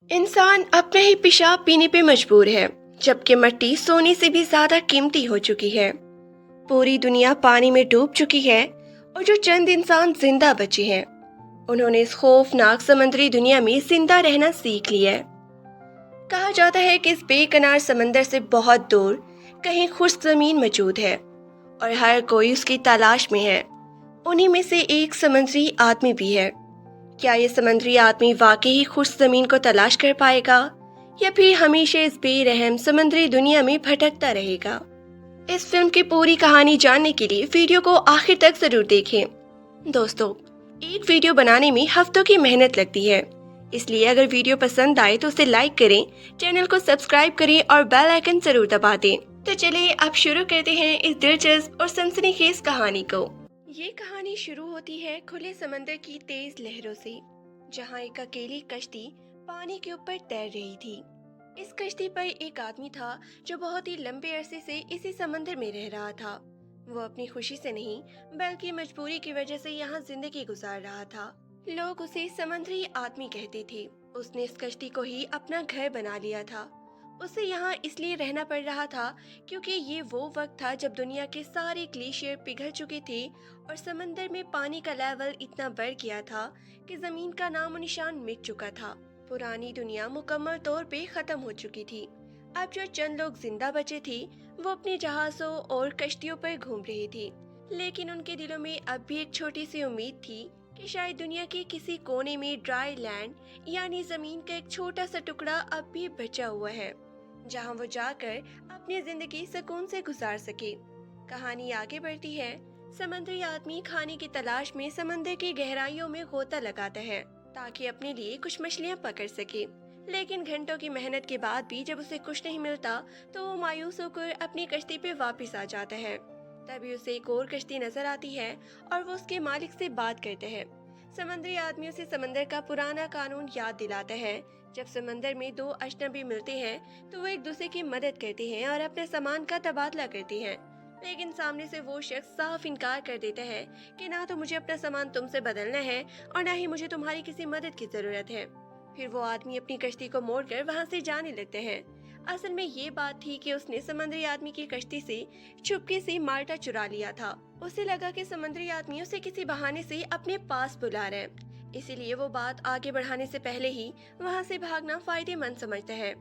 इंसान अपने ही पेशाब पीने पे मजबूर है, जबकि मिट्टी सोने से भी ज्यादा कीमती हो चुकी है। पूरी दुनिया पानी में डूब चुकी है और जो चंद इंसान जिंदा बचे हैं, उन्होंने इस खौफनाक समुद्री दुनिया में जिंदा रहना सीख लिया है। कहा जाता है कि इस बेकरार समंदर से बहुत दूर कहीं खुश्क जमीन मौजूद है और हर कोई उसकी तलाश में है। उन्हीं में से एक समुद्री आदमी भी है। क्या ये समुद्री आदमी वाकई ही खुश जमीन को तलाश कर पाएगा या फिर हमेशा इस बेरहम समुद्री दुनिया में भटकता रहेगा? इस फिल्म की पूरी कहानी जानने के लिए वीडियो को आखिर तक जरूर देखें। दोस्तों, एक वीडियो बनाने में हफ्तों की मेहनत लगती है, इसलिए अगर वीडियो पसंद आए तो उसे लाइक करें, चैनल को सब्सक्राइब करें और बेल आइकन जरूर दबा दें। तो चलिए अब शुरू करते हैं इस दिलचस्प और सनसनीखेज कहानी को। ये कहानी शुरू होती है खुले समंदर की तेज लहरों से, जहाँ एक अकेली कश्ती पानी के ऊपर तैर रही थी। इस कश्ती पर एक आदमी था जो बहुत ही लंबे अरसे से इसी समंदर में रह रहा था। वो अपनी खुशी से नहीं बल्कि मजबूरी की वजह से यहाँ जिंदगी गुजार रहा था। लोग उसे समुद्री आदमी कहते थे। उसने इस कश्ती को ही अपना घर बना लिया था। उसे यहाँ इसलिए रहना पड़ रहा था क्योंकि ये वो वक्त था जब दुनिया के सारे ग्लेशियर पिघल चुके थे और समंदर में पानी का लेवल इतना बढ़ गया था कि जमीन का नामो निशान मिट चुका था। पुरानी दुनिया मुकम्मल तौर पे खत्म हो चुकी थी। अब जो चंद लोग जिंदा बचे थे वो अपने जहाजों और कश्तियों पर घूम रहे थे, लेकिन उनके दिलों में अब भी एक छोटी सी उम्मीद थी कि शायद दुनिया के किसी कोने में ड्राई लैंड यानी जमीन का एक छोटा सा टुकड़ा अब भी बचा हुआ है, जहां वो जाकर अपनी जिंदगी सुकून से गुजार सके। कहानी आगे बढ़ती है। समंदरी आदमी खाने की तलाश में समंदर की गहराइयों में गोता लगाता है ताकि अपने लिए कुछ मछलियां पकड़ सके। लेकिन घंटों की मेहनत के बाद भी जब उसे कुछ नहीं मिलता तो वो मायूस होकर अपनी कश्ती पे वापस आ जाता है। तभी उसे एक और कश्ती नजर आती है और वो उसके मालिक से बात करते हैं। समंदरी आदमी उसे समंदर का पुराना कानून याद दिलाता है। जब समंदर में दो अजनबी मिलते हैं तो वो एक दूसरे की मदद करते हैं और अपने सामान का तबादला करते हैं। लेकिन सामने से वो शख्स साफ इनकार कर देता है कि ना तो मुझे अपना सामान तुमसे बदलना है और ना ही मुझे तुम्हारी किसी मदद की जरूरत है। फिर वो आदमी अपनी कश्ती को मोड़कर वहां से जाने लगते हैं। असल में ये बात थी कि उसने समंदरी आदमी की कश्ती से चुपके से माल्टा चुरा लिया था। उसे लगा कि समंदरी आदमी उसे किसी बहाने से अपने पास बुला रहा है, इसीलिए वो बात आगे बढ़ाने से पहले ही वहाँ से भागना फायदेमंद समझता है।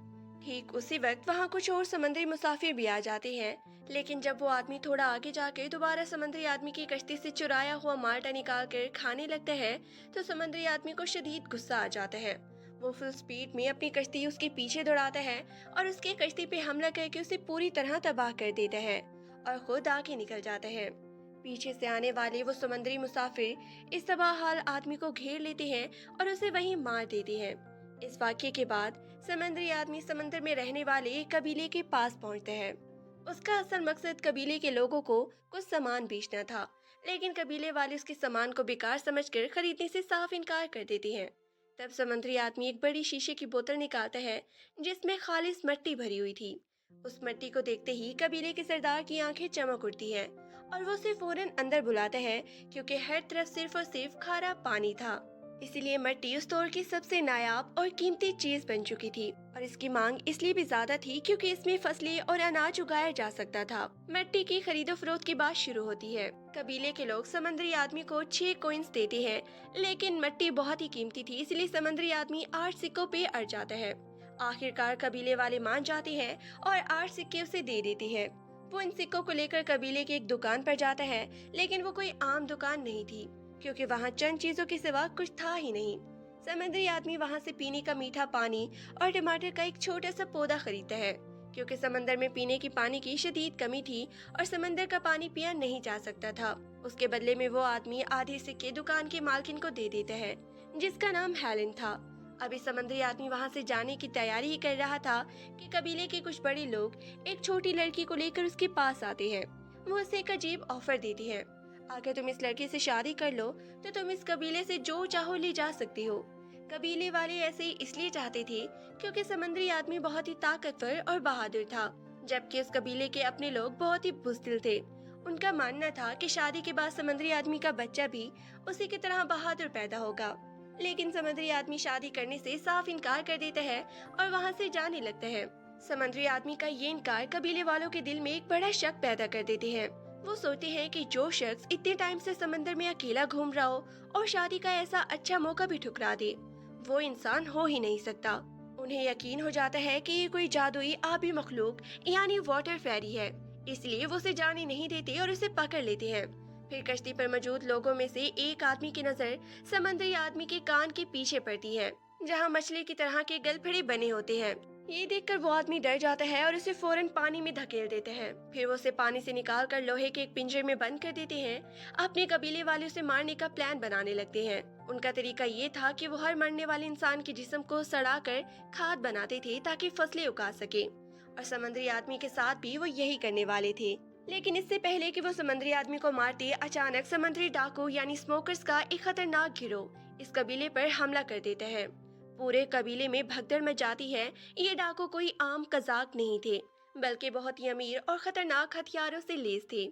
ठीक उसी वक्त वहाँ कुछ और समंदरी मुसाफिर भी आ जाते हैं, लेकिन जब वो आदमी थोड़ा आगे जाकर दोबारा समंदरी आदमी की कश्ती से चुराया हुआ माल्टा निकाल कर खाने लगता है तो समंदरी आदमी को शदीद गुस्सा आ जाता है। वो फुल स्पीड में अपनी कश्ती उसके पीछे दौड़ाता है और उसकी कश्ती पे हमला करके उसे पूरी तरह तबाह कर देता है और खुद आगे निकल जाता है। पीछे से आने वाले वो समुद्री मुसाफिर इस तबाहहाल आदमी को घेर लेते हैं और उसे वहीं मार देते हैं। इस वाक्य के बाद समुद्री आदमी समंदर में रहने वाले एक कबीले के पास पहुंचता है। उसका असल मकसद कबीले के लोगों को कुछ सामान बेचना था, लेकिन कबीले वाले उसके सामान को बेकार समझकर खरीदने से साफ इनकार कर देते हैं। तब समुद्री आदमी एक बड़ी शीशे की बोतल निकालता है जिसमें खालिस मिट्टी भरी हुई थी। उस मिट्टी को देखते ही कबीले के सरदार की आंखें चमक उठती हैं और वो उसे फौरन अंदर बुलाता है क्योंकि हर तरफ सिर्फ और सिर्फ खारा पानी था। इसीलिए मिट्टी उस दौर की सबसे नायाब और कीमती चीज बन चुकी थी और इसकी मांग इसलिए भी ज्यादा थी क्योंकि इसमें फसलें और अनाज उगाया जा सकता था। मिट्टी की खरीदो फरोख्त की बात शुरू होती है। कबीले के लोग समुद्री आदमी को 6 कॉइंस देते हैं, लेकिन मिट्टी बहुत ही कीमती थी, इसलिए समुद्री आदमी 8 सिक्कों पे अड़ जाता है। आखिरकार कबीले वाले मान जाते हैं और 8 सिक्के उसे दे देते हैं। वो इन सिक्कों को लेकर कबीले की एक दुकान पर जाता है, लेकिन वो कोई आम दुकान नहीं थी क्योंकि वहाँ चंद चीजों के सिवा कुछ था ही नहीं। समुद्री आदमी वहाँ से पीने का मीठा पानी और टमाटर का एक छोटा सा पौधा खरीदता है क्योंकि समंदर में पीने की पानी की शदीद कमी थी और समंदर का पानी पिया नहीं जा सकता था। उसके बदले में वो आदमी आधे सिक्के दुकान के मालकिन को दे देता है जिसका नाम हेलन था। अभी समुद्री आदमी वहाँ से जाने की तैयारी ही कर रहा था कि कबीले के कुछ बड़े लोग एक छोटी लड़की को लेकर उसके पास आते हैं। वो उसे एक अजीब ऑफर देती है, अगर तुम इस लड़की से शादी कर लो तो तुम इस कबीले से जो चाहो ले जा सकती हो। कबीले वाले ऐसे ही इसलिए चाहते थे क्योंकि समुद्री आदमी बहुत ही ताकतवर और बहादुर था, जबकि उस कबीले के अपने लोग बहुत ही बुज़दिल थे। उनका मानना था कि शादी के बाद समुद्री आदमी का बच्चा भी उसी की तरह बहादुर पैदा होगा। लेकिन समुद्री आदमी शादी करने से साफ इनकार कर देता है और वहाँ से जाने लगता है। समुद्री आदमी का ये इनकार कबीले वालों के दिल में एक बड़ा शक पैदा कर देते हैं। वो सोचते हैं कि जो शख्स इतने टाइम से समंदर में अकेला घूम रहा हो और शादी का ऐसा अच्छा मौका भी ठुकरा दे, वो इंसान हो ही नहीं सकता। उन्हें यकीन हो जाता है कि ये कोई जादुई आबी मखलूक यानी वाटर फेरी है, इसलिए वो उसे जाने नहीं देते और उसे पकड़ लेते हैं। फिर कश्ती पर मौजूद लोगों में से एक आदमी की नजर समंदरी आदमी के कान के पीछे पड़ती है, जहाँ मछली की तरह के गलफड़े बने होते हैं। ये देखकर वो आदमी डर जाता है और उसे फौरन पानी में धकेल देते हैं। फिर वो उसे पानी से निकालकर लोहे के एक पिंजरे में बंद कर देते हैं। अपने कबीले वाले उसे मारने का प्लान बनाने लगते हैं। उनका तरीका ये था कि वो हर मरने वाले इंसान के जिस्म को सड़ाकर खाद बनाते थे ताकि फसलें उगा सके, और समंदरी आदमी के साथ भी वो यही करने वाले थे। लेकिन इससे पहले कि वो समंदरी आदमी को मारते, अचानक समंदरी डाकू यानी स्मोकर्स का एक खतरनाक गिरोह इस कबीले पर हमला कर देता है। पूरे कबीले में भगदड़ मच जाती है। ये डाकू कोई आम कज़ाक नहीं थे, बल्कि बहुत ही अमीर और खतरनाक हथियारों से लैस थे।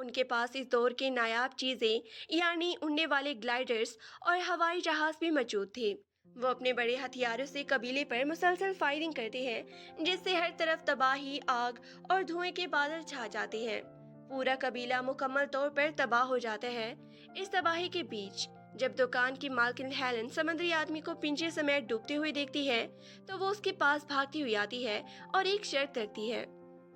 उनके पास इस दौर के नायाब चीजें यानी उड़ने वाले ग्लाइडर्स और हवाई जहाज भी मौजूद थे। वो अपने बड़े हथियारों से कबीले पर मुसलसल फायरिंग करते हैं, जिससे हर तरफ तबाही, आग और धुएं के बादल छा जाते हैं। पूरा कबीला मुकम्मल तौर पर तबाह हो जाता है। इस तबाही के बीच जब दुकान की मालकिन हेलन समंदरी आदमी को पिंजरे समेत डूबते हुए देखती है, तो वो उसके पास भागती हुई आती है और एक शर्त रखती है,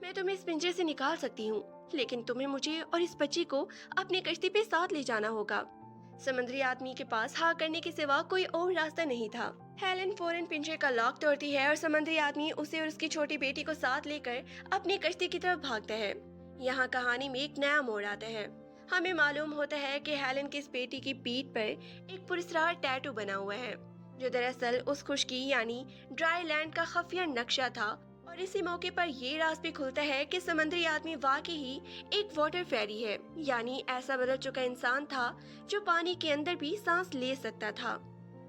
मैं तुम्हें इस पिंजरे से निकाल सकती हूँ, लेकिन तुम्हें मुझे और इस बच्ची को अपनी कश्ती पे साथ ले जाना होगा। समंदरी आदमी के पास हाँ करने के सिवा कोई और रास्ता नहीं था। हेलन फौरन पिंजरे का लॉक तोड़ती है और समंदरी आदमी उसे और उसकी छोटी बेटी को साथ लेकर अपनी कश्ती की तरफ भागता है। यहाँ कहानी में एक नया मोड़ आता है। हमें मालूम होता है कि हेलन की इस बेटी की पीठ पर एक पुरस्कार टैटू बना हुआ है, जो दरअसल उस खुश्की यानी ड्राई लैंड का खुफिया नक्शा था। और इसी मौके पर ये राज भी खुलता है कि समंदरी आदमी वाकई ही एक वाटर फेरी है, यानी ऐसा बदल चुका इंसान था जो पानी के अंदर भी सांस ले सकता था।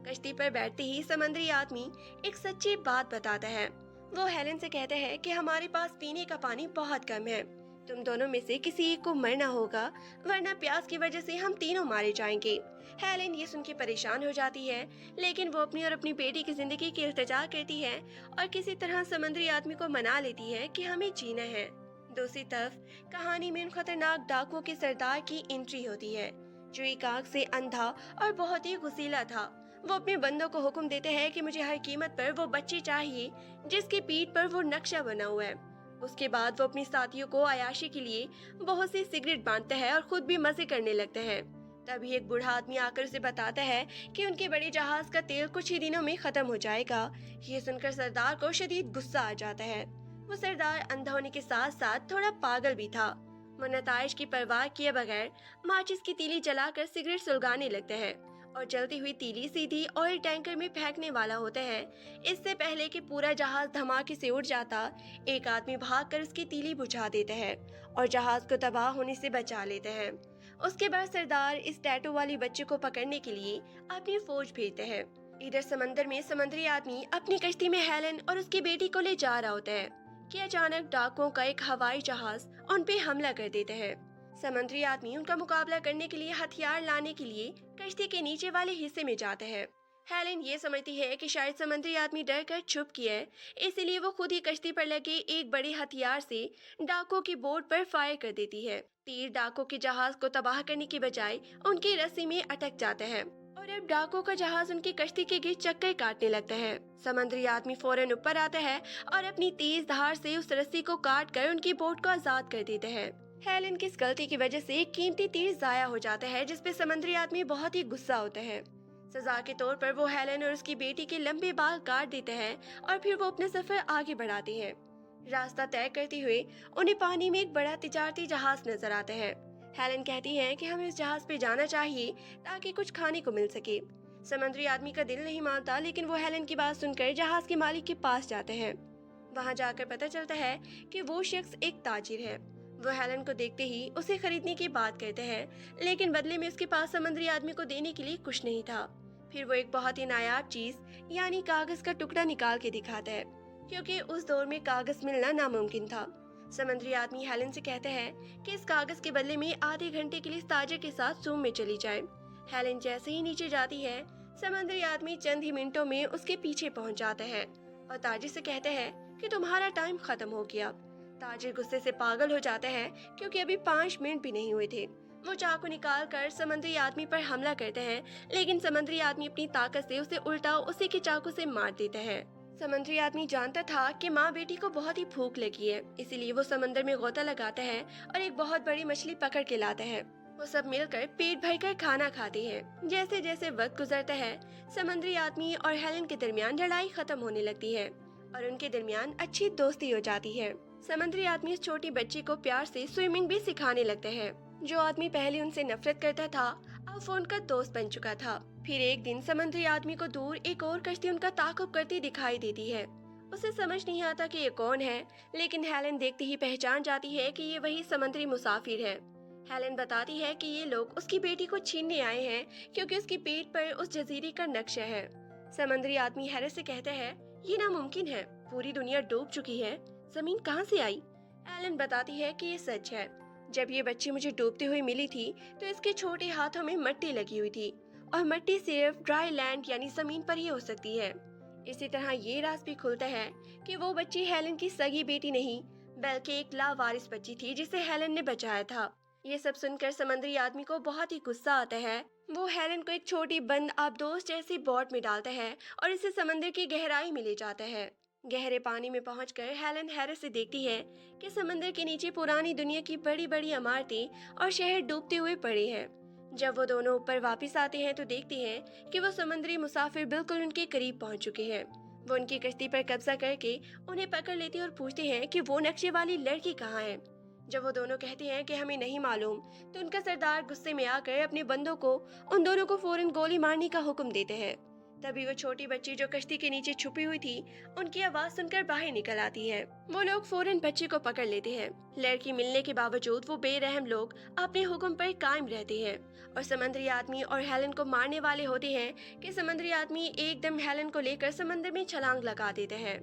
कश्ती पर बैठते ही समंदरी आदमी एक सच्ची बात बताता है। वो हेलन से कहता है कि हमारे पास पीने का पानी बहुत कम है, तुम दोनों में से किसी एक को मरना होगा, वरना प्यास की वजह से हम तीनों मारे जाएंगे। हेलन ये सुन के परेशान हो जाती है, लेकिन वो अपनी और अपनी बेटी की जिंदगी की इल्तिजा करती है और किसी तरह समंदरी आदमी को मना लेती है कि हमें जीना है। दूसरी तरफ कहानी में उन खतरनाक डाकुओं के सरदार की एंट्री होती है, जो एक आंख से अंधा और बहुत ही गुस्सीला था। वो अपने बंदों को हुक्म देते हैं कि मुझे हर कीमत पर वो बच्ची चाहिए जिसकी पीठ पर वो नक्शा बना हुआ है। उसके बाद वो अपनी साथियों को अयाशी के लिए बहुत सी सिगरेट बांटता है और खुद भी मजे करने लगता है। तभी एक बूढ़ा आदमी आकर उसे बताता है कि उनके बड़े जहाज का तेल कुछ ही दिनों में खत्म हो जाएगा। ये सुनकर सरदार को शदीद गुस्सा आ जाता है। वो सरदार अंधा होने के साथ साथ थोड़ा पागल भी था। वो नताइज की परवाह किए बगैर माचिस की तीली जलाकर सिगरेट सुलगाने लगता है और जलती हुई तीली सीधी ऑयल टैंकर में फेंकने वाला होता है। इससे पहले कि पूरा जहाज धमाके से उड़ जाता, एक आदमी भागकर उसकी तीली बुझा देता है और जहाज को तबाह होने से बचा लेता है। उसके बाद सरदार इस टैटू वाली बच्चे को पकड़ने के लिए अपनी फौज भेजते हैं। इधर समंदर में समंदरी आदमी अपनी कश्ती में हेलन और उसकी बेटी को ले जा रहा होता है कि अचानक डाकुओं का एक हवाई जहाज उन पे हमला कर देता है। समंदरी आदमी उनका मुकाबला करने के लिए हथियार लाने के लिए कश्ती के नीचे वाले हिस्से में जाता है। हेलेन ये समझती है कि शायद समंदरी आदमी डर कर छुप गया है, इसीलिए वो खुद ही कश्ती पर लगे एक बड़े हथियार से डाकुओं की बोट पर फायर कर देती है। तीर डाकुओं के जहाज को तबाह करने की बजाय उनकी रस्सी में अटक जाता है और अब डाकुओं का जहाज उनकी कश्ती के गिर्द चक्कर काटने लगता है। समंदरी आदमी फौरन ऊपर आता है और अपनी तेज धार से उस रस्सी को काट कर उनकी बोट को आजाद कर देता है। हेलेन की इस गलती की वजह से एक कीमती तीर जाया हो जाता है, जिसपे समंदरी आदमी बहुत ही गुस्सा होता है। सजा के तौर पर वो हेलेन और उसकी बेटी के लंबे बाल काट देते हैं और फिर वो अपना सफर आगे बढ़ाते हैं। रास्ता तय करते हुए उन्हें पानी में एक बड़ा तिजारती जहाज नजर आता है। हेलेन कहती है कि हमें इस जहाज पे जाना चाहिए ताकि कुछ खाने को मिल सके। समंदरी आदमी का दिल नहीं मानता, लेकिन वो हेलेन की बात सुनकर जहाज के मालिक के पास जाते हैं। वहाँ जाकर पता चलता है कि वो शख्स एक ताजिर है। वो हेलेन को देखते ही उसे खरीदने की बात करते हैं, लेकिन बदले में उसके पास समंदरी आदमी को देने के लिए कुछ नहीं था। फिर वो एक बहुत ही नायाब चीज यानी कागज का टुकड़ा निकाल के दिखाता है, क्योंकि उस दौर में कागज मिलना नामुमकिन था। समंदरी आदमी हेलेन से कहते हैं कि इस कागज के बदले में आधे घंटे के लिए ताजिर के साथ जूम में चली जाए। हेलेन जैसे ही नीचे जाती है, समुद्री आदमी चंद ही मिनटों में उसके पीछे पहुंच जाता है और ताजिर से कहता है कि तुम्हारा टाइम खत्म हो गया। ताजिर गुस्से से पागल हो जाता है क्योंकि अभी 5 मिनट भी नहीं हुए थे। वो चाकू निकाल कर समुद्री आदमी पर हमला करते हैं, लेकिन समुद्री आदमी अपनी ताकत से उसे उल्टा उसी के चाकू से मार देता है। समुद्री आदमी जानता था कि माँ बेटी को बहुत ही भूख लगी है, इसीलिए वो समंदर में गोता लगाता है और एक बहुत बड़ी मछली पकड़ के लाता है। वो सब मिलकर पेट भरकर खाना खाते हैं। जैसे जैसे वक्त गुजरता है, समुद्री आदमी और हेलन के दरमियान लड़ाई खत्म होने लगती है और उनके दरमियान अच्छी दोस्ती हो जाती है। समुद्री आदमी इस छोटी बच्ची को प्यार से स्विमिंग भी सिखाने लगता है। जो आदमी पहले उनसे नफरत करता था, अब वो उनका दोस्त बन चुका था। फिर एक दिन समुद्री आदमी को दूर एक और कश्ती उनका ताक़ुब करती दिखाई देती है। उसे समझ नहीं आता कि ये कौन है, लेकिन हेलन देखते ही पहचान जाती है कि ये वही समुद्री मुसाफिर है। हेलन बताती है कि ये लोग उसकी बेटी को छीनने आए हैं क्योंकि उसकी पेट पर उस जजीरे का नक्शा है। समुद्री आदमी हैरत से कहता है, ये नामुमकिन है, पूरी दुनिया डूब चुकी है, जमीन कहाँ से आई? हेलन बताती है कि ये सच है। जब ये बच्ची मुझे डूबती हुई मिली थी तो इसके छोटे हाथों में मिट्टी लगी हुई थी और मिट्टी सिर्फ ड्राई लैंड यानी जमीन पर ही हो सकती है। इसी तरह ये राज भी खुलता है कि वो बच्ची हेलन की सगी बेटी नहीं बल्कि एक लावारिस बच्ची थी जिसे हेलन ने बचाया था। ये सब सुनकर समुद्री आदमी को बहुत ही गुस्सा आता है। वो हेलन को एक छोटी बंद आबदोश जैसी बोट में डालता है और इसे समंदर की गहराई में ले जाता है। गहरे पानी में पहुंचकर हेलन हैरत से देखती है कि समंदर के नीचे पुरानी दुनिया की बड़ी बड़ी इमारतें और शहर डूबते हुए पड़े हैं। जब वो दोनों ऊपर वापस आते हैं तो देखते हैं कि वो समुद्री मुसाफिर बिल्कुल उनके करीब पहुंच चुके हैं। वो उनकी कश्ती पर कब्जा करके उन्हें पकड़ लेते और पूछते हैं कि वो नक्शे वाली लड़की कहाँ है। जब वो दोनों कहते हैं कि हमें नहीं मालूम, तो उनका सरदार गुस्से में आकर अपने बंदों को उन दोनों को फौरन गोली मारने का हुक्म देते हैं। तभी वो छोटी बच्ची जो कश्ती के नीचे छुपी हुई थी, उनकी आवाज सुनकर बाहर निकल आती है। वो लोग फौरन बच्ची को पकड़ लेते हैं। लड़की मिलने के बावजूद वो बेरहम लोग अपने हुक्म पर कायम रहते हैं और समुद्री आदमी और हेलन को मारने वाले होते हैं कि समुद्री आदमी एकदम हेलन को लेकर समंदर में छलांग लगा देते हैं।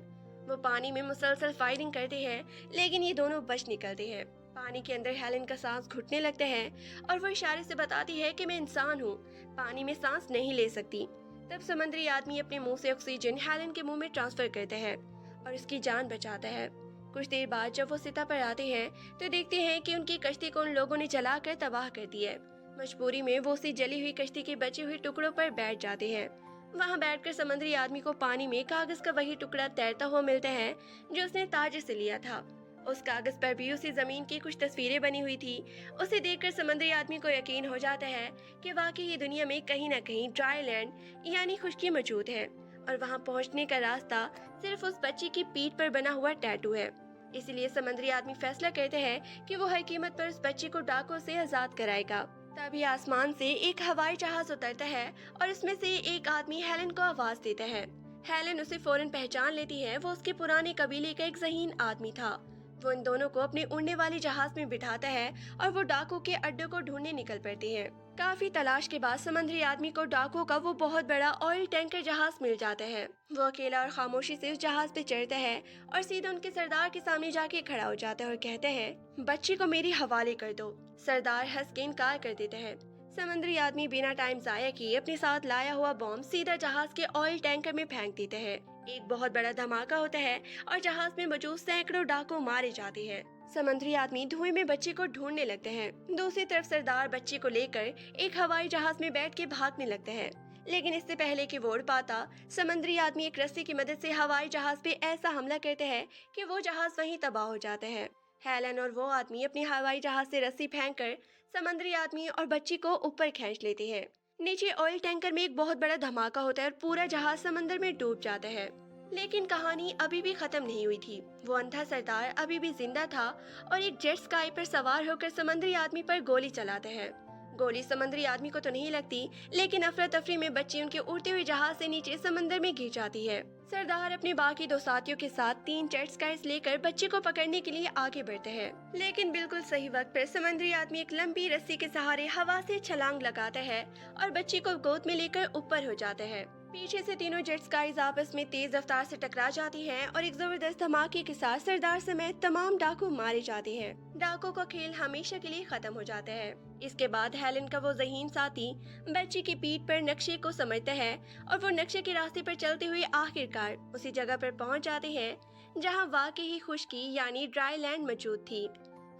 वो पानी में मुसलसल फायरिंग करते हैं, लेकिन ये दोनों बच निकलते हैं। पानी के अंदर हेलन का सांस घुटने लगता है और वो इशारे से बताती है कि मैं इंसान हूँ, पानी में सांस नहीं ले सकती। तब समुद्री आदमी अपने मुंह से ऑक्सीजन हेलन के मुंह में ट्रांसफर करता है और उसकी जान बचाता है। कुछ देर बाद जब वो सिता पर आते हैं तो देखते हैं कि उनकी कश्ती को उन लोगों ने जलाकर तबाह कर दिया है। मजबूरी में वो उसी जली हुई कश्ती के बचे हुए टुकड़ों पर बैठ जाते हैं। वहाँ बैठकर समुद्री आदमी को पानी में कागज का वही टुकड़ा तैरता हुआ मिलता है जो उसने ताजिर से लिया था। उस कागज पर भी उसी जमीन की कुछ तस्वीरें बनी हुई थी। उसे देखकर समुद्री आदमी को यकीन हो जाता है कि वाकई ये दुनिया में कहीं न कहीं ड्राई लैंड यानी खुश्की मौजूद है और वहाँ पहुँचने का रास्ता सिर्फ उस बच्ची की पीठ पर बना हुआ टैटू है। इसलिए समुद्री आदमी फैसला करते हैं कि वो हर कीमत पर उस बच्ची को डाकुओं से आजाद कराएगा। तभी आसमान से एक हवाई जहाज उतरता है और उसमें से एक आदमी हेलन को आवाज देता है। हेलन उसे फौरन पहचान लेती है। वो उसके पुराने कबीले का एक ज़हीन आदमी था। वो इन दोनों को अपने उड़ने वाली जहाज में बिठाता है और वो डाकू के अड्डे को ढूंढने निकल पड़ते हैं। काफी तलाश के बाद समुद्री आदमी को डाकू का वो बहुत बड़ा ऑयल टैंकर जहाज मिल जाता है। वो अकेला और खामोशी से उस जहाज पे चढ़ता है और सीधा उनके सरदार के सामने जाके खड़ा हो जाता है और कहता है, बच्ची को मेरे हवाले कर दो। सरदार हंस के इनकार कर देता है। समुद्री आदमी बिना टाइम जाया किए अपने साथ लाया हुआ बॉम्ब सीधा जहाज के ऑयल टैंकर में फेंक देता है। एक बहुत बड़ा धमाका होता है और जहाज में मौजूद सैकड़ों डाकू मारे जाते हैं। समुद्री आदमी धुएं में बच्ची को ढूंढने लगते हैं। दूसरी तरफ सरदार बच्ची को लेकर एक हवाई जहाज में बैठ के भागने लगते हैं, लेकिन इससे पहले कि वो उड़ पाता, समुद्री आदमी एक रस्सी की मदद से हवाई जहाज पे ऐसा हमला करते हैं कि वो जहाज वहीं तबाह हो जाता है। हेलन और वो आदमी अपने हवाई जहाज से रस्सी फेंककर समुद्री आदमी और बच्ची को ऊपर खींच लेते हैं। नीचे ऑयल टैंकर में एक बहुत बड़ा धमाका होता है और पूरा जहाज समंदर में डूब जाता है। लेकिन कहानी अभी भी खत्म नहीं हुई थी। वो अंधा सरदार अभी भी जिंदा था और एक जेट स्काई पर सवार होकर समुद्री आदमी पर गोली चलाते हैं। गोली समुद्री आदमी को तो नहीं लगती, लेकिन अफरा तफरी में बच्ची उनके उड़ते हुए जहाज से नीचे समंदर में गिर जाती है। सरदार अपने बाकी दो साथियों के साथ 3 जेट स्काईज लेकर बच्ची को पकड़ने के लिए आगे बढ़ते हैं, लेकिन बिल्कुल सही वक्त पर समुद्री आदमी एक लंबी रस्सी के सहारे हवा से छलांग लगाता है और बच्ची को गोद में लेकर ऊपर हो जाता है। पीछे से तीनों जेट स्काईज आपस में तेज रफ्तार से टकरा जाती हैं और एक जबरदस्त धमाके के साथ सरदार समेत तमाम डाकू मारे जाते हैं। डाकू का खेल हमेशा के लिए खत्म हो जाता है। इसके बाद हेलन का वो ज़हीन साथी बच्ची की पीठ पर नक्शे को समझता है और वो नक्शे के रास्ते पर चलते हुए आखिरकार उसी जगह पर पहुंच जाते हैं जहां वाकई ही खुश्की यानी ड्राई लैंड मौजूद थी।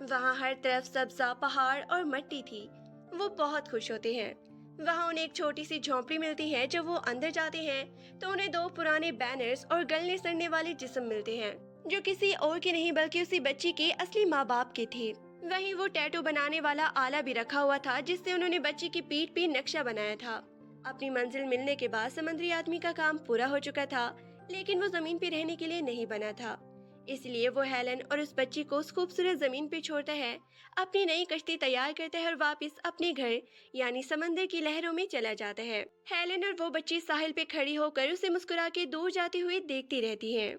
वहां हर तरफ सब्जा पहाड़ और मिट्टी थी। वो बहुत खुश होते हैं। वहाँ उन्हें एक छोटी सी झोंपड़ी मिलती है। जब वो अंदर जाते हैं तो उन्हें दो पुराने बैनर्स और गलने सड़ने वाले जिस्म मिलते हैं जो किसी और के नहीं बल्कि उसी बच्ची के असली माँ बाप के थे। वहीं वो टैटू बनाने वाला आला भी रखा हुआ था जिससे उन्होंने बच्ची की पीठ पे नक्शा बनाया था। अपनी मंजिल मिलने के बाद समुद्री आदमी का काम पूरा हो चुका था, लेकिन वो जमीन पे रहने के लिए नहीं बना था। इसलिए वो हेलन और उस बच्ची को उस खूबसूरत जमीन पे छोड़ता है, अपनी नई कश्ती तैयार करता है और वापस अपने घर यानी समंदर की लहरों में चला जाता है। हेलन और वो बच्ची साहिल पे खड़ी होकर उसे मुस्कुरा के दूर जाती हुई देखती रहती हैं।